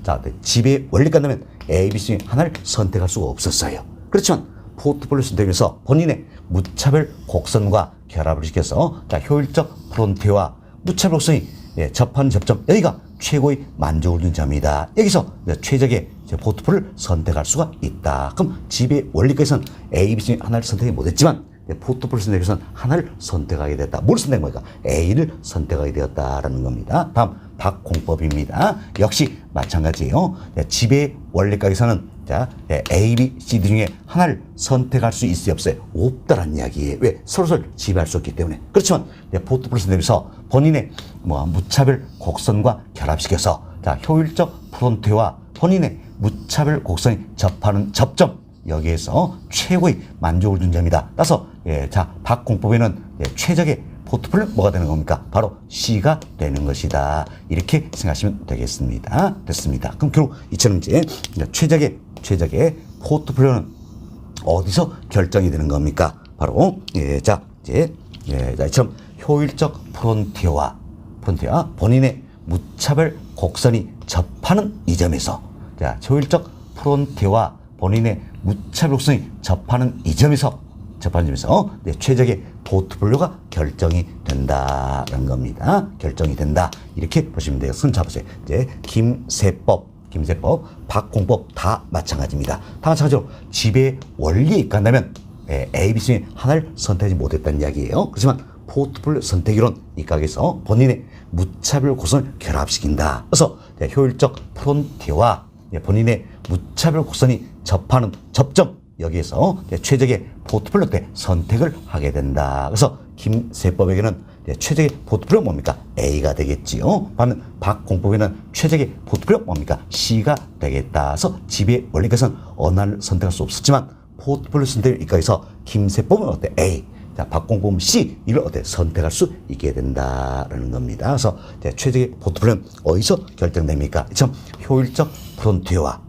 자, 지배 원리를 깐다면 A, B, C 하나를 선택할 수가 없었어요. 그렇지만 포트폴리오 선택에서 본인의 무차별 곡선과 결합을 시켜서 자, 효율적 프론티어와 무차별 곡선이 접하는 접점 여기가 최고의 만족을 준 점이다. 여기서 최적의 포트폴리오를 선택할 수가 있다. 그럼 지배 원리까지는 A, B, C 하나를 선택이 못했지만 포트폴리오 선택에서는 하나를 선택하게 됐다. 뭘 선택한 거니까 A를 선택하게 되었다라는 겁니다. 다음 박공법입니다. 역시 마찬가지예요. 지배 원리각에서는 자, A, B, C, D 중에 하나를 선택할 수 있어요, 없어요? 없다란 이야기예요. 왜? 서로를 지배할 수 없기 때문에. 그렇지만 포트폴리오 선택에서 본인의 무차별 곡선과 결합시켜서 자, 효율적 프론트와 본인의 무차별 곡선이 접하는 접점 여기에서 최고의 만족을 준 점이다. 따라서 자, 박공법에는 최적의 포트폴리오 뭐가 되는 겁니까? 바로 C가 되는 것이다. 이렇게 생각하시면 되겠습니다. 됐습니다. 그럼 결국 이처럼 이제 최적의 포트폴리오는 어디서 결정이 되는 겁니까? 바로 이처럼 효율적 프론티어와 본인의 무차별 곡선이 접하는 이 점에서 자, 효율적 프론티어와 본인의 무차별 곡선이 접하는 점에서 최적의 포트폴리오가 결정이 된다는 겁니다. 결정이 된다. 이렇게 보시면 돼요. 손 잡으세요. 이제 김세법, 박공법 다 마찬가지입니다. 다 마찬가지로 지배 원리에 입각한다면 A, B, C 하나를 선택하지 못했다는 이야기예요. 그렇지만 포트폴리오 선택이론 입각에서 본인의 무차별 곡선을 결합시킨다. 그래서 효율적 프론티어와 본인의 무차별 곡선이 접하는 접점 여기에서 최적의 포트폴리오 때 선택을 하게 된다. 그래서 김세법에게는 최적의 포트폴리오 뭡니까? A가 되겠지요. 반면 박공법에는 최적의 포트폴리오 뭡니까? C가 되겠다. 그래서 지배 원리에서는 어느 하나를 선택할 수 없었지만 포트폴리오 선택을 입각해서 김세법은 어때? A. 자, 박공법은 C. 이를 어때? 선택할 수 있게 된다라는 겁니다. 그래서 최적의 포트폴리오는 어디서 결정됩니까? 참 효율적 프론티어와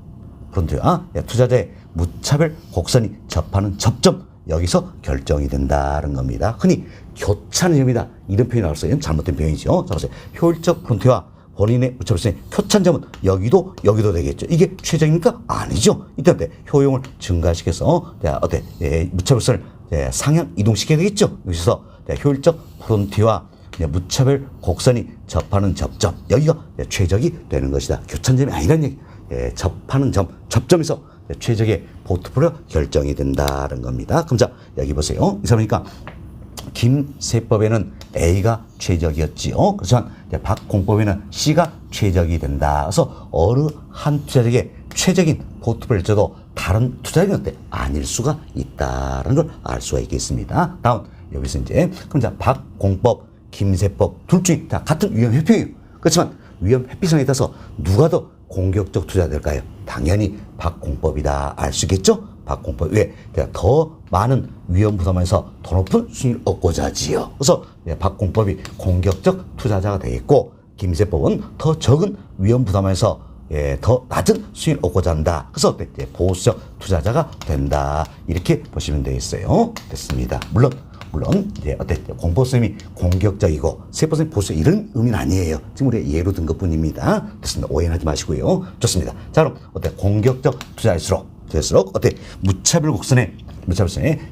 투자자의 무차별 곡선이 접하는 접점 여기서 결정이 된다는 겁니다. 흔히 교차하는 점이다 이런 표현이 나왔어요. 이건 잘못된 표현이죠. 자, 보세요. 효율적 프론티어와 본인의 무차별성이 교차한 점은 여기도 되겠죠. 이게 최적입니까? 아니죠. 이때 효용을 증가시켜서 무차별성을 상향 이동시켜야 되겠죠. 여기서 효율적 프론티어와 무차별 곡선이 접하는 접점 여기가 최적이 되는 것이다. 교차한 점이 아니라는 얘기. 접하는 접점에서 최적의 포트폴리오 결정이 된다는 겁니다. 그럼 자, 여기 보세요. 이 사람이니까 김세법에는 A가 최적이었지요. 그렇지만 박공법에는 C가 최적이 된다. 그래서 어느 한 투자자에게 최적인 포트폴리오도 다른 투자자에게 아닐 수가 있다는 걸 알 수가 있겠습니다. 다음 여기서 이제 그럼 자, 박공법, 김세법 둘 중에 다 같은 위험 회피예요. 그렇지만 위험 회피성에 따라서 누가 더 공격적 투자가 될까요? 당연히 박공법이다. 알 수 있겠죠? 박공법. 왜? 더 많은 위험 부담에서 더 높은 수익을 얻고자 하지요. 그래서 박공법이 공격적 투자자가 되겠고 김세법은 더 적은 위험 부담에서 더 낮은 수익을 얻고자 한다. 그래서 어때? 보수적 투자자가 된다. 이렇게 보시면 되겠어요. 됐습니다. 물론 이제 어때? 공포성이 공격적이고 세포성이 보수 이런 의미는 아니에요. 지금 우리 예로 든 것뿐입니다. 됐습니다. 오해하지 마시고요. 좋습니다. 자, 그럼 어때? 공격적 투자일수록 어때? 무차별선에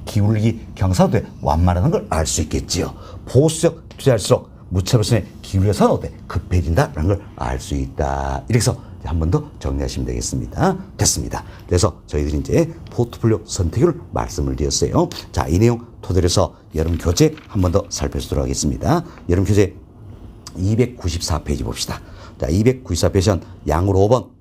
기울기 경사도 완만하다는 걸 알 수 있겠지요. 보수적 투자일수록 무차별선에 기울여서 어때? 급해진다라는 걸 알 수 있다. 이렇게 해서 한 번 더 정리하시면 되겠습니다. 됐습니다. 그래서 저희들이 이제 포트폴리오 선택을 말씀을 드렸어요. 자, 이 내용 토대로 해서 여름 교재 한 번 더 살펴보도록 하겠습니다. 여름 교재 294페이지 봅시다. 자, 294페이지는 양으로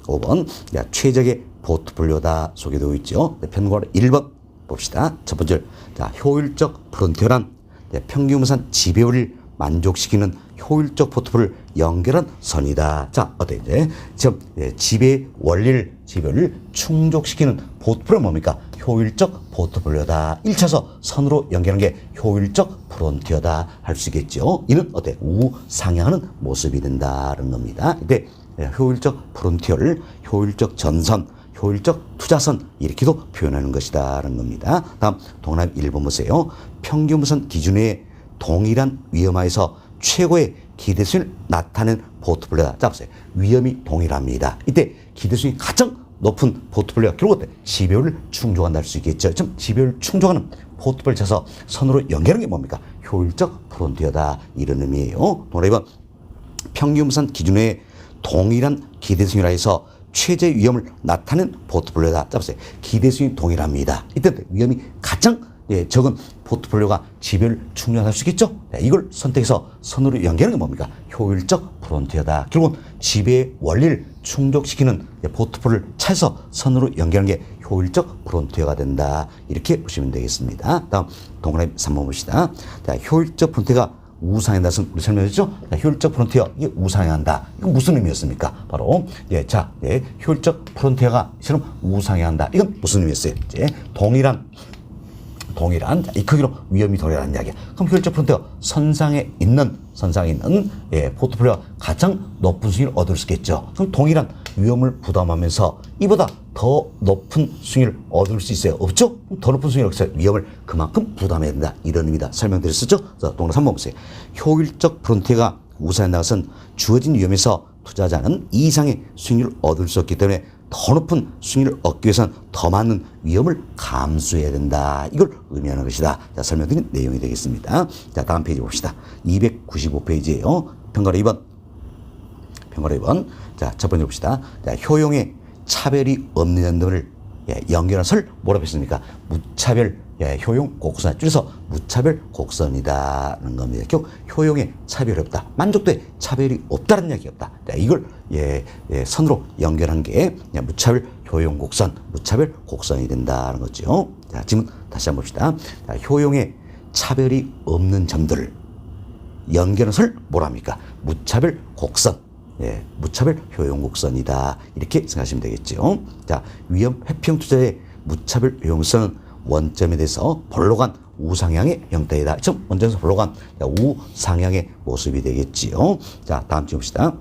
5번. 야, 최적의 포트폴리오다 소개되고 있죠. 편곡 1번 봅시다. 첫 번째, 자, 효율적 프론티어란 평균무산 지배율을 만족시키는 효율적 포트폴리오를 연결한 선이다. 자, 어때 이제 지금 지배 원리를 충족시키는 포트폴리오 뭡니까? 효율적 포트폴리오다. 1차서 선으로 연결하는 게 효율적 프론티어다 할 수 있겠죠. 이는 어때? 우상향하는 모습이 된다는 겁니다. 이때 효율적 프론티어를 효율적 전선, 효율적 투자선 이렇게도 표현하는 것이다라는 겁니다. 다음 동그라미 1번 보세요. 평균무선 기준에 동일한 위험하에서 최고의 기대수익을 나타낸 포트폴리오다. 자, 보세요. 위험이 동일합니다. 이때 기대수익이 가장 높은 포트폴리오가 결국 지배율을 충족한다 할 수 있겠죠. 좀 지배율을 충족하는 포트폴리오 찾아서 선으로 연결하는 게 뭡니까? 효율적 프론티어다. 이런 의미예요. 동그라미 2번 평균무선 기준에 동일한 기대수익이라 해서 최대 위험을 나타낸 포트폴리오다. 자, 보세요. 기대수익이 동일합니다. 이때 위험이 가장 적은 포트폴리오가 지배율을 충족할 수 있겠죠. 이걸 선택해서 선으로 연결하는 게 뭡니까? 효율적 프론티어다. 결국은 지배 원리를 충족시키는 포트폴리오를 찾아서 선으로 연결하는 게 효율적 프론티어가 된다. 이렇게 보시면 되겠습니다. 다음 동그라미 3번 봅시다. 자, 효율적 프론티어가 우상향한다. 우리 설명했죠? 효율적 프론티어, 이게 우상향한다. 이건 무슨 의미였습니까? 바로, 효율적 프론티어가 이처럼 우상향한다. 이건 무슨 의미였어요? 이제 동일한 이 크기로 위험이 동일한 이야기야. 그럼 효율적 프론티어 선상에 있는 포트폴리오가 가장 높은 수익을 얻을 수 있겠죠. 그럼 동일한 위험을 부담하면서 이보다 더 높은 수익을 얻을 수 있어요. 없죠? 더 높은 수익을 얻을 위험을 그만큼 부담해야 된다. 이런 의미다. 설명드렸었죠? 자, 동그라미 3번 보세요. 효율적 프론티어가 우상향한다는 것은 주어진 위험에서 투자자는 이상의 수익을 얻을 수 없기 때문에 더 높은 수익을 얻기 위해서는 더 많은 위험을 감수해야 된다. 이걸 의미하는 것이다. 자, 설명드린 내용이 되겠습니다. 자, 다음 페이지 봅시다. 295페이지예요. 편가로 2번. 자, 첫 번째 봅시다. 자, 효용의 차별이 없는 점들을 연결한 설 뭐라고 했습니까? 무차별 효용 곡선, 줄여서 무차별 곡선이다는 겁니다. 결국 효용에 차별이 없다. 만족도에 차별이 없다는 얘기 없다. 자, 이걸 선으로 연결한 게 무차별 효용 곡선, 무차별 곡선이 된다는 거죠. 자, 지금 다시 한번 봅시다. 자, 효용에 차별이 없는 점들을 연결한 설 뭐랍니까? 무차별 곡선. 무차별 효용 곡선이다. 이렇게 생각하시면 되겠죠. 자, 위험 회피형 투자의 무차별 효용성은 원점에 대해서 볼록한 우상향의 형태이다. 즉 원점에서 볼록한 우상향의 모습이 되겠지요. 자, 다음 주 봅시다.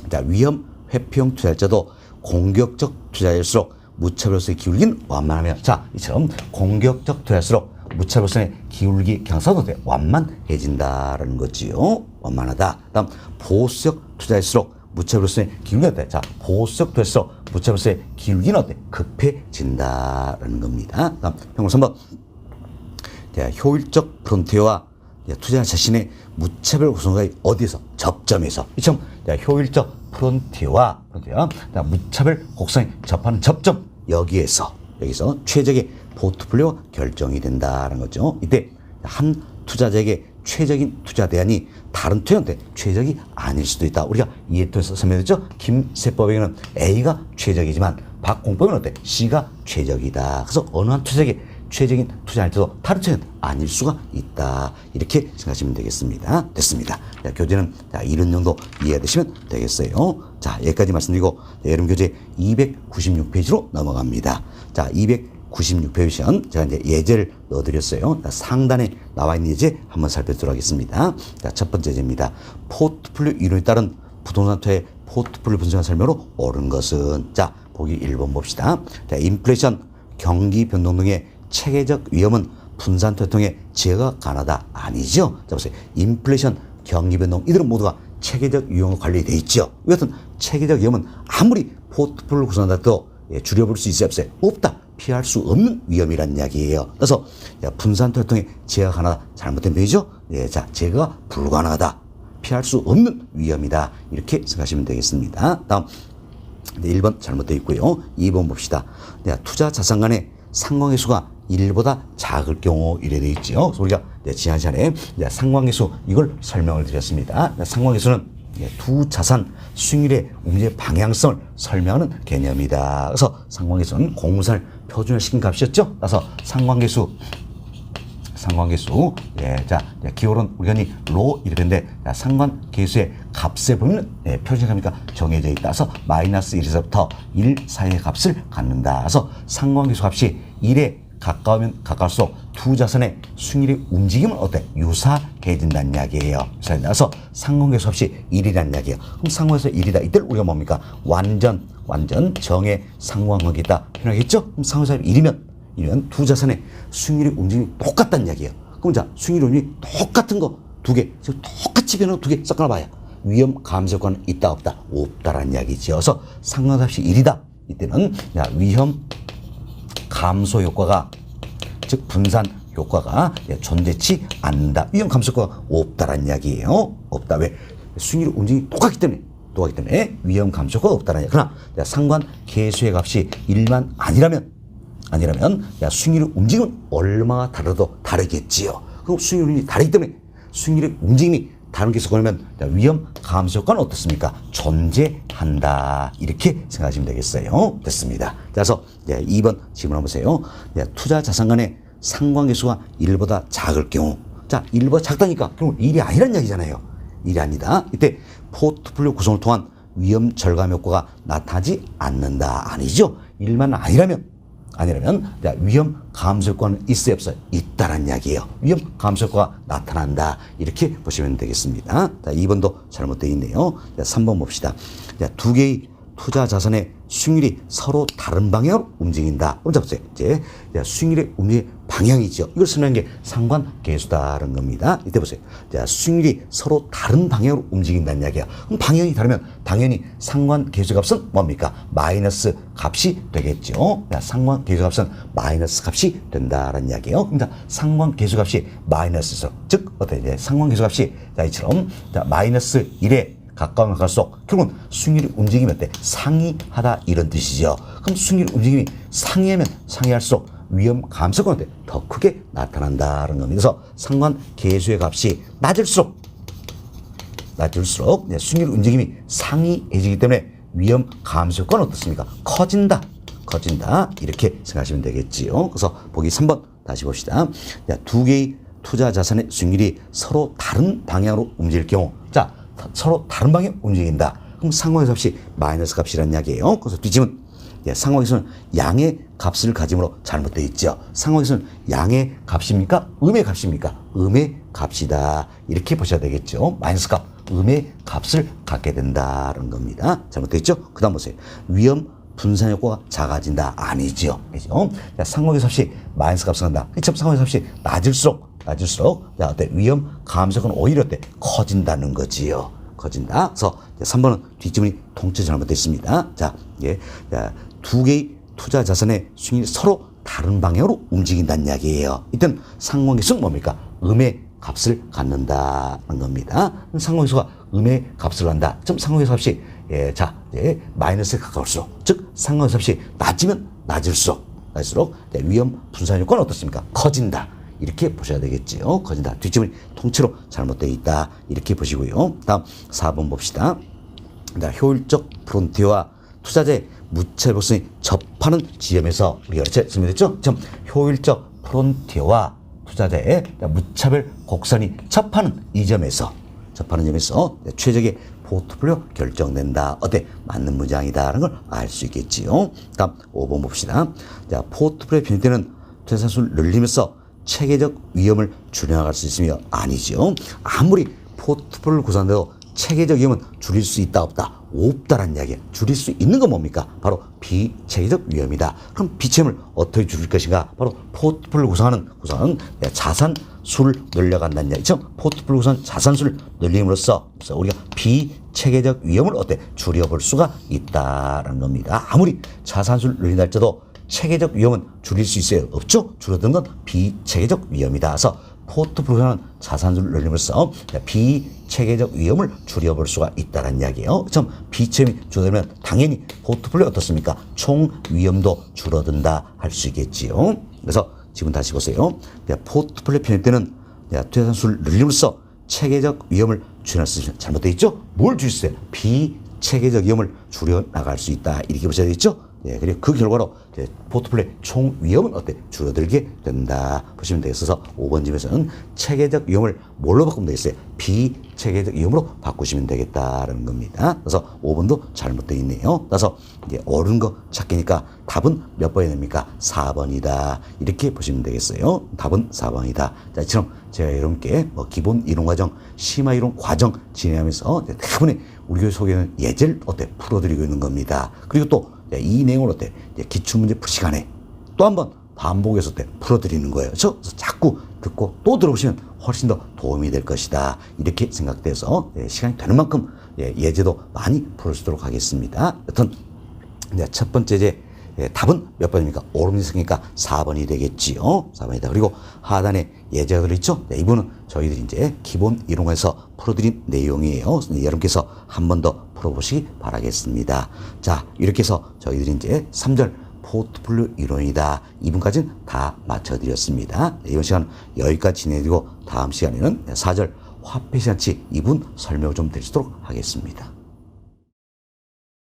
자, 위험 회피형 투자자도 공격적 투자일수록 무차별성의 기울기는 완만하며, 자, 이처럼 공격적 투자일수록 무차별성의 기울기 경사도 완만해진다라는 거지요. 완만하다. 다음 보수적 투자일수록 무차별성의 기울기가 어때? 자, 보수적 투자일수록 무차별성의 기울기는 어때? 급해진다라는 겁니다. 다음 평균 3번. 자, 효율적 프론티어와 투자자 자신의 무차별 구성과의 어디에서? 접점에서. 이처럼 효율적 프론티어와 무차별 곡선이 접하는 접점, 여기서 최적의 포트폴리오 결정이 된다는 거죠. 이때 한 투자자에게 최적인 투자 대안이 다른 투자한테 최적이 아닐 수도 있다. 우리가 이에 통해서 설명했죠. 김세법에는 A가 최적이지만 박공법에는 어때? C가 최적이다. 그래서 어느 한 투자에게 최적인 투자한테도 다른 투자는 아닐 수가 있다. 이렇게 생각하시면 되겠습니다. 됐습니다. 자, 교재는 이런 정도 이해가 되시면 되겠어요. 자, 여기까지 말씀드리고 여름 교재 296페이지로 넘어갑니다. 자, 296페이지는 제가 이제 예제를 넣어드렸어요. 상단에 나와 있는 예제 한번 살펴보도록 하겠습니다. 자, 첫 번째 예제입니다. 포트폴리오 이론에 따른 부동산 투자의 포트폴리오 분석한 설명으로 옳은 것은 자 보기 1번 봅시다. 자, 인플레이션, 경기 변동 등의 체계적 위험은 분산 토통의 제어가 가능하다. 아니죠. 자 보세요. 인플레이션, 경기 변동 이들은 모두가 체계적 위험과 관련되어 있죠. 이 같은 체계적 위험은 아무리 포트폴리오 구성한다 해도 줄여볼 수 있어요? 없어요? 없다. 피할 수 없는 위험이란 이야기예요. 그래서 분산 토통의 제어가 가능하다. 잘못된 표현이죠. 자 제어가 불가능하다. 피할 수 없는 위험이다. 이렇게 생각하시면 되겠습니다. 다음 1번 잘못되어 있고요. 2번 봅시다. 투자 자산 간의 상관계수가 1보다 작을 경우 이래 되어 있죠. 우리가 지난 시간에 상관계수 이걸 설명을 드렸습니다. 상관계수는 두 자산 수익률의 움직임의 방향성을 설명하는 개념이다. 그래서 상관계수는 공산을 표준화시킨 값이었죠. 그래서 상관계수 자 기호는 우리가 로 이렇게 되는데 상관계수의 값에 보면 표준값이니까 정해져 있다. 그래서 마이너스 1에서부터 1 사이의 값을 갖는다. 그래서 상관계수 값이 1에 가까우면 가까울수록 두 자산의 수익률의 움직임은 어때? 유사해진다는 이야기예요. 그래서 상관계수 값이 1이라는 이야기예요. 그럼 상관계수 1이다. 이때를 우리가 뭡니까? 완전 정의 상관관계 있다 표현하겠죠? 그럼 상관계수 값이 1이면 두 자산의 수익률의 움직임이 똑같다는 이야기예요. 그럼 자 수익률 움직임이 똑같은 거 두 개, 똑같이 변하는 두 개 섞어놔봐요. 위험 감소 효과는 있다 없다? 없다라는 이야기죠. 그래서 상관계수 값이 1이다. 이때는 위험 감소 효과가 즉 분산 효과가 존재치 않는다. 위험 감소 효과가 없다라는 이야기예요. 없다. 왜? 수익률 움직임이 똑같기 때문에 위험 감소 효과가 없다라는 이야기. 그러나 상관 계수의 값이 1만 아니라면 수익률 움직임은 얼마나 다르도 다르겠지요. 그럼 수익률 움직임이 다르기 때문에 수익률의 움직임이 다른 계수 걸면 위험 감소 효과는 어떻습니까? 존재한다. 이렇게 생각하시면 되겠어요. 됐습니다. 그래서 2번 질문 한번 보세요. 투자 자산 간의 상관계수가 1보다 작을 경우. 자, 1보다 작다니까. 그럼 1이 아니란 얘기잖아요. 1이 아니다. 이때 포트폴리오 구성을 통한 위험 절감 효과가 나타나지 않는다. 아니죠. 1만 아니라면 위험 감소 효과는 있어요 없어요? 있다란 이야기예요. 위험 감소 효과가 나타난다. 이렇게 보시면 되겠습니다. 자, 2번도 잘못되어 있네요. 자, 3번 봅시다. 자, 두 개의 투자 자산의 수익률이 서로 다른 방향으로 움직인다. 그럼 보세요. 이제 수익률의 움직임 방향이죠. 이걸 설명한 게 상관계수다라는 겁니다. 이때 보세요. 자, 수익률이 서로 다른 방향으로 움직인다는 이야기야. 그럼 방향이 다르면 당연히 상관계수 값은 뭡니까? 마이너스 값이 되겠죠. 자, 상관계수 값은 마이너스 값이 된다라는 이야기예요. 그러니까 상관계수 값이 마이너스에서 즉 어때? 상관계수 값이 자, 이처럼 마이너스 1에 가까우면 갈수록 결국은 수익률의 움직임이 어때? 상이하다 이런 뜻이죠. 그럼 수익률 움직임이 상이하면 상이할수록 위험 감소가 어때? 더 크게 나타난다는 겁니다. 그래서 상관계수의 값이 낮을수록 수익률 움직임이 상이해지기 때문에 위험 감소 효과는 어떻습니까? 커진다. 이렇게 생각하시면 되겠지요. 그래서 보기 3번 다시 봅시다. 두 개의 투자 자산의 수익률이 서로 다른 방향으로 움직일 경우 자 서로 다른 방향 움직인다. 그럼 상관계수 값이 마이너스 값이라는 이야기예요. 그래서 뒷짐은 상관계수는 양의 값을 가짐으로 잘못되어 있죠. 상관계수는 양의 값입니까? 음의 값입니까? 음의 값이다. 이렇게 보셔야 되겠죠. 마이너스 값, 음의 값을 갖게 된다는 겁니다. 잘못되어 있죠? 그 다음 보세요. 위험 분산 효과가 작아진다. 아니죠. 그죠? 상관계수 값이 마이너스 값을 한다. 상관계수 값이 낮을수록 자, 어때? 위험 감소가 오히려 어때? 커진다는 거지요. 커진다. 그래서 3번은 뒷지문이 통째 잘못되어 있습니다. 자, 두 개의 투자 자산의 수익률이 서로 다른 방향으로 움직인다는 이야기예요. 이때는 상관계수는 뭡니까? 음의 값을 갖는다는 겁니다. 상관계수가 음의 값을 한다. 좀 상관계수 값이 마이너스에 가까울수록 즉 상관계수 값이 낮으면 낮을수록 위험 분산 효과는 어떻습니까? 커진다. 이렇게 보셔야 되겠지요. 커진다. 뒷집은 통째로 잘못되어 있다. 이렇게 보시고요. 다음 4번 봅시다. 효율적 프론티어와 투자자의 무차별 복선이 접하는 지점에서 우리가 이렇게 설명했죠. 효율적 프론티어와 투자자의 무차별 곡선이 접하는 이 점에서 최적의 포트폴리오 결정된다. 어때? 맞는 문장이다라는 걸 알 수 있겠지요. 다음 5번 봅시다. 자, 포트폴리오 변형 때는 투자수를 늘리면서 체계적 위험을 줄여나갈 수 있으며 아니죠. 아무리 포트폴리오를 구성한다고 체계적 위험은 줄일 수 있다 없다? 없다라는 이야기예요. 줄일 수 있는 건 뭡니까? 바로 비체계적 위험이다. 그럼 비체험을 어떻게 줄일 것인가? 바로 포트폴리오 구성하는 자산수를 늘려간다는 이야기죠. 포트폴리오 구성 자산수를 늘림으로써 우리가 비체계적 위험을 어때 줄여볼 수가 있다라는 겁니다. 아무리 자산수를 늘린다 할지라도 체계적 위험은 줄일 수 있어요? 없죠? 줄어드는 건 비체계적 위험이다. 그래서 포트폴리오는 자산수를 늘림으로써 비체계적 위험을 줄여볼 수가 있다는 이야기예요. 좀 비체험이 줄어들면 당연히 포트폴리오 어떻습니까? 총 위험도 줄어든다 할 수 있겠지요. 그래서 지금 다시 보세요. 포트폴리오 편입 때는 투자산수를 늘림으로써 체계적 위험을 줄여날 수 있습니다. 잘못되어 있죠? 뭘 줄일 수 있어요? 비체계적 위험을 줄여나갈 수 있다. 이렇게 보셔야 되겠죠? 그리고 그 결과로 포트폴리오 총 위험은 어때? 줄어들게 된다. 보시면 되겠어서 5번 집에서는 체계적 위험을 뭘로 바꾸면 되겠어요? 비체계적 위험으로 바꾸시면 되겠다라는 겁니다. 그래서 5번도 잘못되어 있네요. 그래서 이제 옳은 거 찾기니까 답은 몇 번이 됩니까? 4번이다. 이렇게 보시면 되겠어요. 답은 4번이다. 자, 이처럼 제가 여러분께 기본 이론 과정, 심화 이론 과정 진행하면서 대부분의 우리 교육 속에는 예제를 어때? 풀어드리고 있는 겁니다. 그리고 또 이 내용을 어때? 기출문제 풀 시간에 또 한 번 반복해서 풀어드리는 거예요. 그래서 자꾸 듣고 또 들어보시면 훨씬 더 도움이 될 것이다. 이렇게 생각돼서 시간이 되는 만큼 예제도 많이 풀어주도록 하겠습니다. 여튼 첫 번째 제 답은 몇 번입니까? 오름지성이니까 4번이 되겠지요. 4번이다. 그리고 하단에 예제가 들어있죠? 이분은 저희들이 이제 기본 이론에서 풀어드린 내용이에요. 여러분께서 한 번 더 풀어보시기 바라겠습니다. 자, 이렇게 해서 저희들이 이제 3절 포트폴리오 이론이다. 2분까지는 다 맞춰드렸습니다. 이번 시간은 여기까지 진행해드리고 다음 시간에는 4절 화폐시장치 2분 설명을 좀 드리도록 하겠습니다.